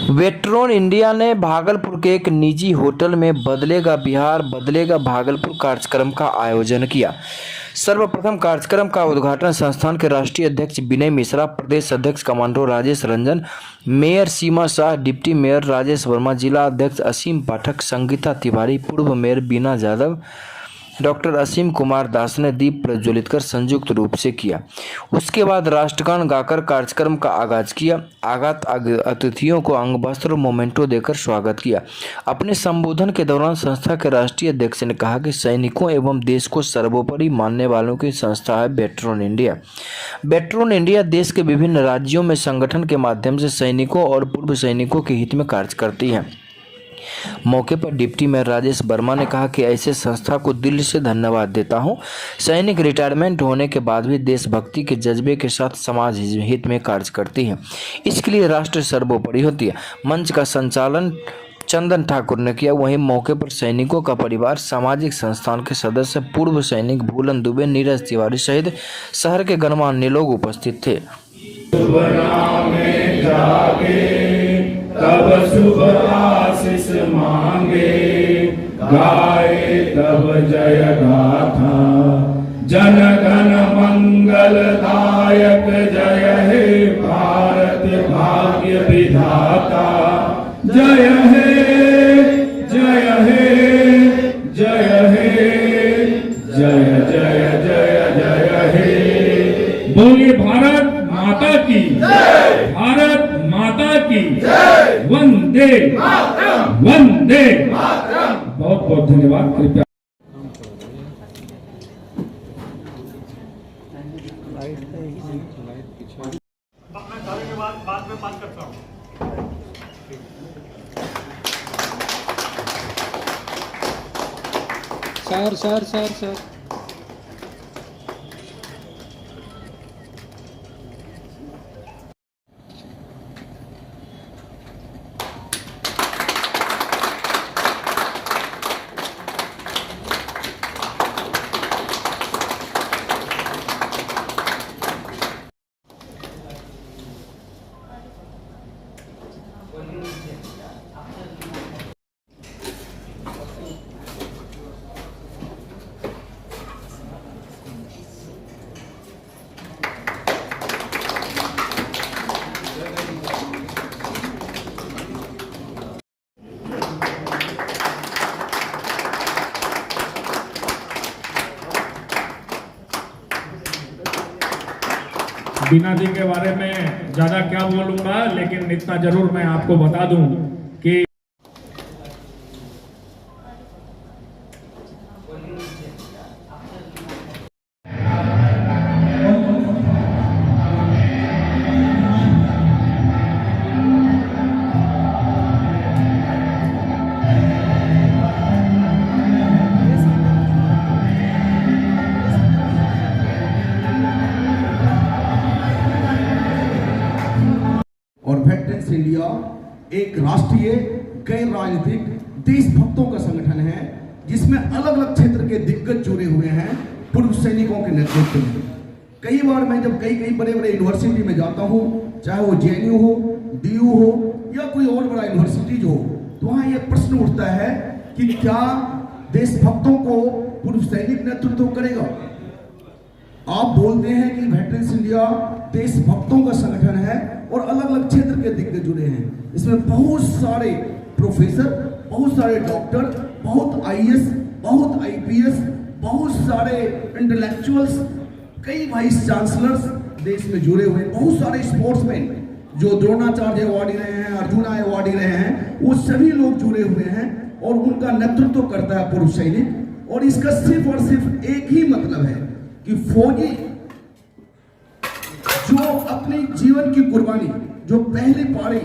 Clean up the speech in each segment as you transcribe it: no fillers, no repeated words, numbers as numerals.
वेट्रोन India ने भागलपुर के एक निजी होटल में बदलेगा बिहार बदलेगा भागलपुर कार्यक्रम का आयोजन किया। सर्वप्रथम कार्यक्रम का उद्घाटन संस्थान के राष्ट्रीय अध्यक्ष विनय मिश्रा, प्रदेश अध्यक्ष कमांडो राजेश रंजन, मेयर सीमा शाह, डिप्टी मेयर राजेश वर्मा, जिला अध्यक्ष असीम पाठक, संगीता तिवारी, पूर्व मेयर बीना यादव, डॉक्टर असीम कुमार दास ने दीप प्रज्वलित कर संयुक्त रूप से किया। उसके बाद राष्ट्रगान गाकर कार्यक्रम का आगाज किया। आगत अतिथियों को अंग वस्त्र और मोमेंटो देकर स्वागत किया। अपने संबोधन के दौरान संस्था के राष्ट्रीय अध्यक्ष ने कहा कि सैनिकों एवं देश को सर्वोपरि मानने वालों की संस्था है वेट्रोन इंडिया। वेट्रोन इंडिया देश के विभिन्न राज्यों में संगठन के माध्यम से सैनिकों और पूर्व सैनिकों के हित में कार्य करती है। मौके पर डिप्टी मेयर राजेश वर्मा ने कहा कि ऐसे संस्था को दिल से धन्यवाद देता हूं। सैनिक रिटायरमेंट होने के बाद भी देशभक्ति के जज्बे के साथ समाज हित में कार्य करती है। इसके लिए राष्ट्र सर्वोपरि होती है। मंच का संचालन चंदन ठाकुर ने किया। वहीं मौके पर सैनिकों का परिवार, सामाजिक संस्थान के सदस्य, पूर्व सैनिक भूलन दुबे, नीरज तिवारी सहित शहर के गणमान्य लोग उपस्थित थे। तब शुभ आशीष मांगे, गाए तब जय गाथा, जन गण मंगलदायक जय हे भारत भाग्य विधाता, जय हे जय हे जय हे जय जय जय जय हे। बोलिए भारत माता की जय, भारत माता की जय, वंदे वंदे। बहुत बहुत धन्यवाद। कृपया बाद में बात करता हूँ। सर बीना जी के बारे में ज्यादा क्या बोलूंगा, लेकिन इतना जरूर मैं आपको बता दूं कि और वेटरन्स इंडिया एक राष्ट्रीय गैर राजनीतिक देशभक्तों का संगठन है, जिसमें अलग अलग क्षेत्र के दिग्गज जुड़े हुए हैं पूर्व सैनिकों के नेतृत्व में। कई बार मैं जब कई बड़े बड़े यूनिवर्सिटी में जाता हूँ, चाहे वो JNU हो, DU हो या कोई और बड़ा यूनिवर्सिटीज हो, तो वहाँ ये प्रश्न उठता है कि क्या देशभक्तों को पूर्व सैनिक नेतृत्व करेगा। आप बोलते हैं कि वेटरन्स इंडिया देशभक्तों का संगठन है और अलग अलग क्षेत्र के दिग्गज जुड़े हैं। इसमें बहुत सारे प्रोफेसर, बहुत सारे डॉक्टर, बहुत IAS, बहुत IPS, बहुत सारे इंटेलेक्चुअल्स, कई वाइस चांसलर्स देश में जुड़े हुए हैं, बहुत सारे स्पोर्ट्समैन जो द्रोणाचार्य अवार्डी रहे हैं, अर्जुना अवार्डी रहे हैं, वो सभी लोग जुड़े हुए हैं और उनका नेतृत्व करता है पूर्व सैनिक। और इसका सिर्फ और सिर्फ एक ही मतलब है कि फौजी जो अपने जीवन की कुर्बानी, जो पहले पारी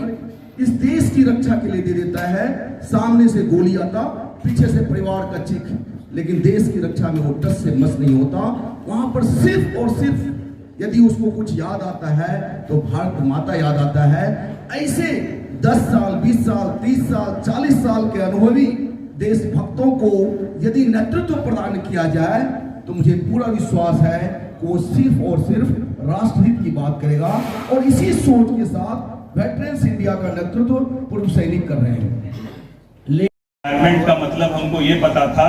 इस देश की रक्षा के लिए दे देता है, सामने से गोली आता, पीछे से परिवार का चीख, लेकिन देश की रक्षा में वो टस से मस नहीं होता। वहां पर सिर्फ और सिर्फ यदि उसको कुछ याद आता है तो भारत माता याद आता है। ऐसे 10 साल, 20 साल, 30 साल, 40 साल के अनुभवी देशभक्तों को यदि नेतृत्व प्रदान किया जाए तो मुझे पूरा विश्वास है कि वो सिर्फ और सिर्फ राष्ट्रहित की बात करेगा। और इसी सोच के साथ वेटरन्स इंडिया का नेतृत्व पूर्व सैनिक कर रहे हैं। रिटायरमेंट का मतलब हमको ये पता था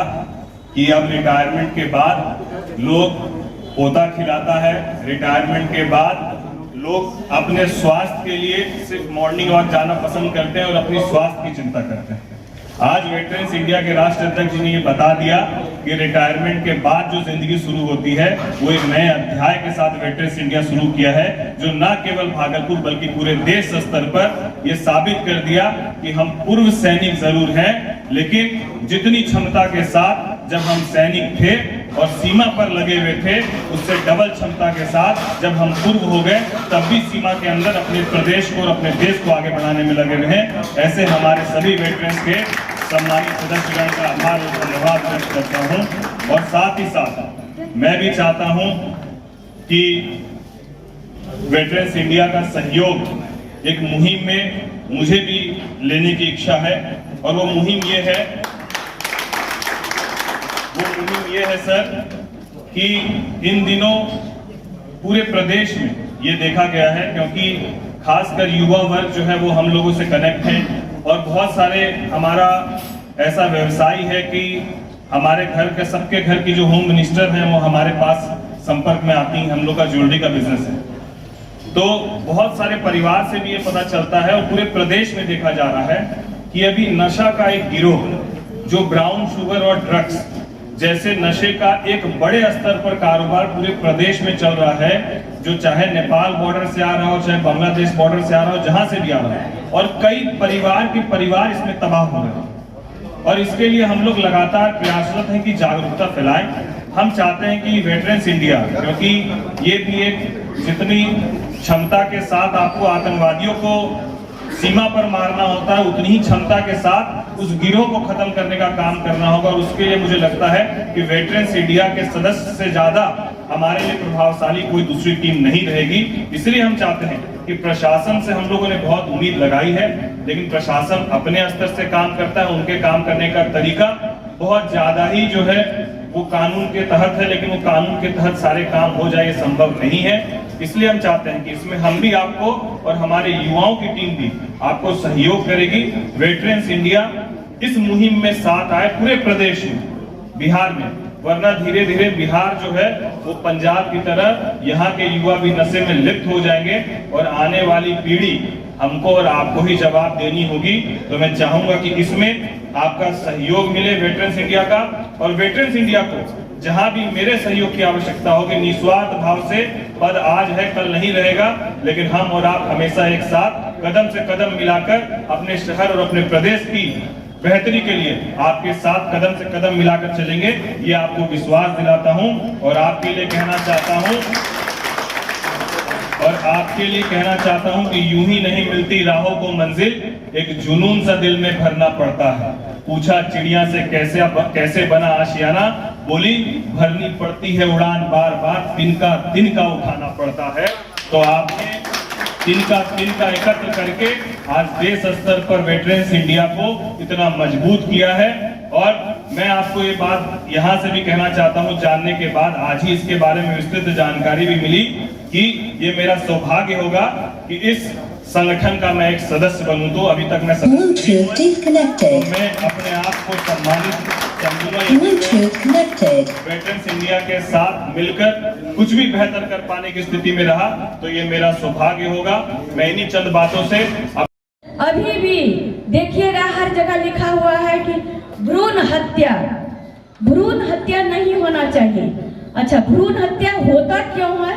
कि अब रिटायरमेंट के बाद लोग पोता खिलाता है, रिटायरमेंट के बाद लोग अपने स्वास्थ्य के लिए सिर्फ मॉर्निंग वॉक जाना पसंद करते हैं और अपनी स्वास्थ्य की चिंता करते हैं। आज वेटरन्स इंडिया के राष्ट्रीय अध्यक्ष जी ने ये बता दिया कि रिटायरमेंट के बाद जो जिंदगी शुरू होती है वो एक नए अध्याय के साथ वेटरन्स इंडिया शुरू किया है, जो न केवल भागलपुर बल्कि पूरे देश स्तर पर ये साबित कर दिया कि हम पूर्व सैनिक जरूर हैं, लेकिन जितनी क्षमता के साथ जब हम सैनिक थे और सीमा पर लगे हुए थे, उससे डबल क्षमता के साथ जब हम पूर्व हो गए तब भी सीमा के अंदर अपने प्रदेश को और अपने देश को आगे बढ़ाने में लगे रहे। ऐसे हमारे सभी वेटरन्स के सम्मानित सदस्यगण का आभार और धन्यवाद व्यक्त करता हूं। और साथ ही साथ मैं भी चाहता हूं कि वेटरन्स इंडिया का सहयोग एक मुहिम में मुझे भी लेने की इच्छा है, और वो मुहिम ये है सर कि इन दिनों पूरे प्रदेश में ये देखा गया है, क्योंकि खासकर युवा वर्ग जो है वो हम लोगों से कनेक्ट है, और बहुत सारे हमारा ऐसा व्यवसाय है कि हमारे घर के सबके घर की जो होम मिनिस्टर हैं वो हमारे पास संपर्क में आती हैं। हम लोग का ज्वेलरी का बिजनेस है, तो बहुत सारे परिवार से भी ये पता चलता है और पूरे प्रदेश में देखा जा रहा है कि अभी नशा का एक गिरोह जो ब्राउन शुगर और ड्रग्स जैसे नशे का एक बड़े स्तर पर कारोबार पूरे प्रदेश में चल रहा है, जो चाहे नेपाल बॉर्डर से आ रहा हो, चाहे बांग्लादेश बॉर्डर से आ रहा हो, जहां से भी आ रहा है, और कई परिवार इसमें तबाह हो रहे हैं। और इसके लिए हम लोग लगातार प्रयासरत हैं कि जागरूकता फैलाएं। हम चाहते हैं कि वेटरन्स इंडिया, क्योंकि ये भी एक जितनी क्षमता के साथ आपको आतंकवादियों को सीमा पर मारना होता है, उतनी ही क्षमता के साथ उस गिरोह को खत्म करने का काम करना होगा। और उसके लिए मुझे लगता है कि वेटरन्स इंडिया के सदस्य से ज्यादा हमारे लिए प्रभावशाली कोई दूसरी टीम नहीं रहेगी। इसलिए हम चाहते हैं कि प्रशासन से हम लोगों ने बहुत उम्मीद लगाई है, लेकिन प्रशासन अपने स्तर से काम करता है, उनके काम करने का तरीका बहुत ज्यादा ही जो है वो कानून के तहत है, लेकिन वो कानून के तहत सारे काम हो जाए ये संभव नहीं है। इसलिए हम चाहते हैं कि इसमें हम भी आपको और हमारे युवाओं की टीम भी आपको सहयोग करेगी। वेटरन्स इंडिया इस मुहिम में साथ आए पूरे प्रदेश में, बिहार में, वरना धीरे धीरे बिहार जो है वो पंजाब की तरह यहाँ के युवा भी नशे में लिप्त हो जाएंगे और आने वाली पीढ़ी हमको और आपको ही जवाब देनी होगी। तो मैं चाहूंगा कि इसमें आपका सहयोग मिले वेटरन्स इंडिया का, और वेटरन्स इंडिया को जहां भी मेरे सहयोग की आवश्यकता होगी, निस्वार्थ भाव से, पद आज है कल नहीं रहेगा, लेकिन हम और आप हमेशा एक साथ कदम से कदम मिलाकर अपने शहर और अपने प्रदेश की बेहतरी के लिए आपके साथ कदम से कदम मिलाकर चलेंगे, ये आपको विश्वास दिलाता हूं। और आपके लिए कहना चाहता हूं कि यूं ही नहीं मिलती राहों को मंजिल, एक जुनून सा दिल में भरना पड़ता है। पूछा चिड़िया से कैसे बना आशियाना, बोली भरनी पड़ती है उड़ान बार बार, तिनका उठाना पड़ता है। तो आपने तिनका एकत्र करके आज देश स्तर पर वेटरन्स इंडिया को इतना मजबूत किया है। और मैं आपको ये बात यहाँ से भी कहना चाहता हूँ, जानने के बाद आज ही इसके बारे में विस्तृत जानकारी भी मिली कि ये मेरा सौभाग्य होगा कि इस संगठन का मैं एक सदस्य बनूं। तो अभी तक मैं सदस्य तो मैं अपने आप को सम्मानित वेटरन्स इंडिया के साथ मिलकर कुछ भी बेहतर कर पाने की स्थिति में रहा तो ये मेरा सौभाग्य होगा। मैं इन्हीं चंद बातों से अभी भी देखिएगा हर जगह लिखा हुआ है कि भ्रूण हत्या नहीं होना चाहिए। अच्छा, भ्रूण हत्या होता क्यों है?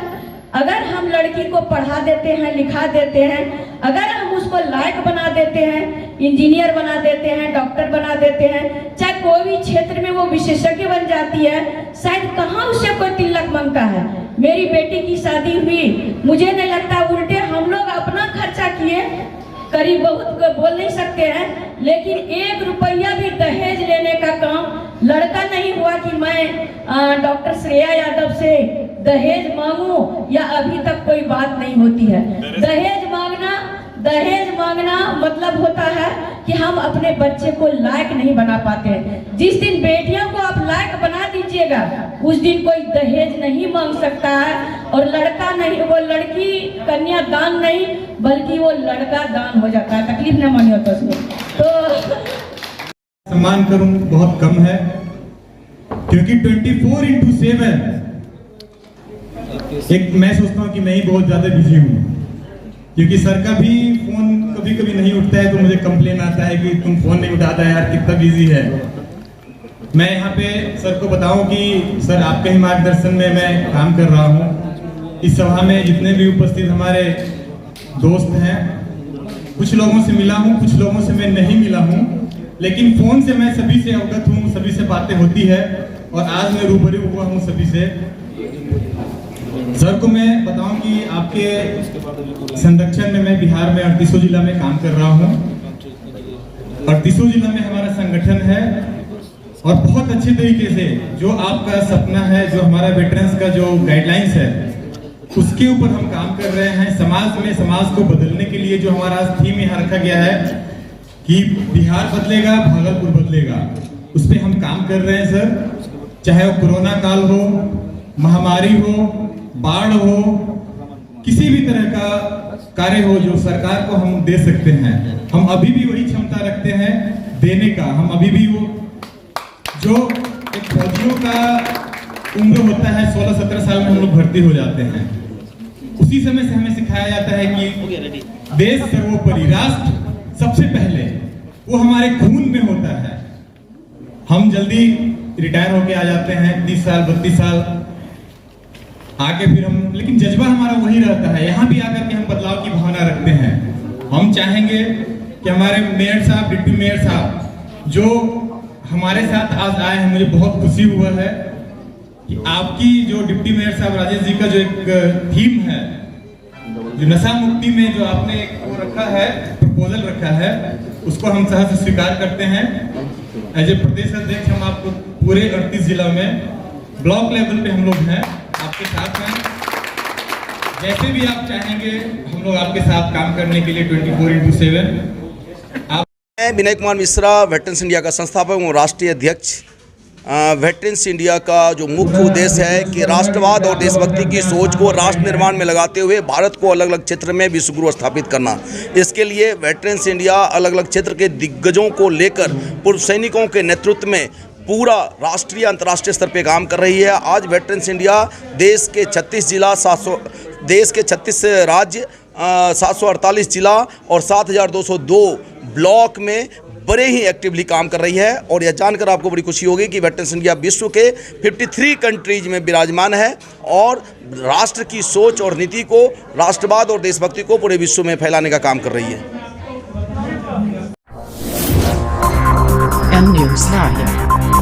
अगर हम लड़की को पढ़ा देते हैं, लिखा देते हैं, अगर हम उसको लायक बना देते हैं, इंजीनियर बना देते हैं, डॉक्टर बना देते हैं, चाहे कोई भी क्षेत्र में वो विशेषज्ञ बन जाती है, शायद कहाँ उससे कोई तिलक मांगता है। मेरी बेटी की शादी हुई, मुझे नहीं लगता, उल्टे हम लोग अपना खर्चा किए, करीब बहुत बोल नहीं सकते हैं, लेकिन 1 रुपया भी दहेज लेने का काम लड़का नहीं हुआ कि मैं डॉक्टर श्रेया यादव से दहेज मांगू, या अभी तक कोई बात नहीं होती है। दहेज मांगना दहेज मांगना मतलब होता है कि हम अपने बच्चे को लायक नहीं बना पाते हैं। जिस दिन बेटियों को आप लायक बना दीजिएगा उस दिन कोई दहेज नहीं मांग सकता है, और लड़का नहीं, वो लड़की कन्या दान नहीं बल्कि वो लड़का दान हो जाता है। तकलीफ न मानिए तो उसमें तो सम्मान करूं बहुत कम है, क्योंकि 24/7 एक मैं सोचता हूं कि मैं ही बहुत ज्यादा बिजी हूं, क्योंकि सर का भी फोन कभी कभी नहीं उठता है तो मुझे कंप्लेन आता है कि तुम फोन नहीं उठाता यार, कितना बिजी है। मैं यहाँ पे सर को बताऊं कि सर आपके ही मार्गदर्शन में मैं काम कर रहा हूँ। इस सभा में जितने भी उपस्थित हमारे दोस्त हैं, कुछ लोगों से मिला हूँ, कुछ लोगों से मैं नहीं मिला हूँ, लेकिन फोन से मैं सभी से अवगत हूँ, सभी से बातें होती है, और आज मैं रूबरू हुआ हूँ सभी से। सर को मैं बताऊं कि आपके संरक्षण में मैं बिहार में 38 जिला में काम कर रहा हूं। 38 जिला में हमारा संगठन है, और बहुत अच्छे तरीके से जो आपका सपना है, जो हमारा वेटरन्स का जो गाइडलाइंस है, उसके ऊपर हम काम कर रहे हैं। समाज में समाज को बदलने के लिए जो हमारा थीम यहाँ रखा गया है कि बिहार बदलेगा, भागलपुर बदलेगा, उस पर हम काम कर रहे हैं सर। चाहे वो कोरोना काल हो, महामारी हो, बाढ़ हो, किसी भी तरह का कार्य हो जो सरकार को हम दे सकते हैं, हम अभी भी वही क्षमता रखते हैं देने का। हम अभी भी वो जो एक फौजियों का उम्र होता है 16-17 साल में हम लोग भर्ती हो जाते हैं, उसी समय से हमें सिखाया जाता है कि देश सर्वोपरि, राष्ट्र सबसे पहले, वो हमारे खून में होता है। हम जल्दी रिटायर होके आ जाते हैं, 30 साल 32 साल आके फिर हम, लेकिन जज्बा हमारा वही रहता है। यहाँ भी आकर के हम बदलाव की भावना रखते हैं। हम चाहेंगे कि हमारे मेयर साहब, डिप्टी मेयर साहब जो हमारे साथ आज आए हैं, मुझे बहुत खुशी हुआ है कि आपकी जो डिप्टी मेयर साहब राजेश जी का जो एक थीम है, जो नशा मुक्ति में जो आपने एक वो रखा है, प्रपोजल रखा है, उसको हम सहर्ष स्वीकार करते हैं। एज ए प्रदेश अध्यक्ष हम आपको पूरे 38 जिला में ब्लॉक लेवल पे हम लोग हैं, आपके साथ हैं। जैसे भी आप चाहेंगे हम लोग आपके साथ काम करने के लिए 24/7। मैं विनय कुमार मिश्रा, वेटरन्स इंडिया का संस्थापक और राष्ट्रीय अध्यक्ष। वेटरन्स इंडिया का जो मुख्य उद्देश्य है कि राष्ट्रवाद और देशभक्ति की सोच को राष्ट्र निर्माण में लगाते हुए भारत को अलग अलग क्षेत्र में विश्वगुरु स्थापित करना। इसके लिए वेटरन्स इंडिया अलग अलग क्षेत्र के दिग्गजों को लेकर पूर्व सैनिकों के नेतृत्व में पूरा राष्ट्रीय अंतर्राष्ट्रीय स्तर पे काम कर रही है। आज वेटरन्स इंडिया देश के 36 जिला, 36 राज्य, 748 जिला और 7202 ब्लॉक में बड़े ही एक्टिवली काम कर रही है। और यह जानकर आपको बड़ी खुशी होगी कि वेटरन्स इंडिया विश्व के 53 कंट्रीज में विराजमान है और राष्ट्र की सोच और नीति को, राष्ट्रवाद और देशभक्ति को पूरे विश्व में फैलाने का काम कर रही है। M News Live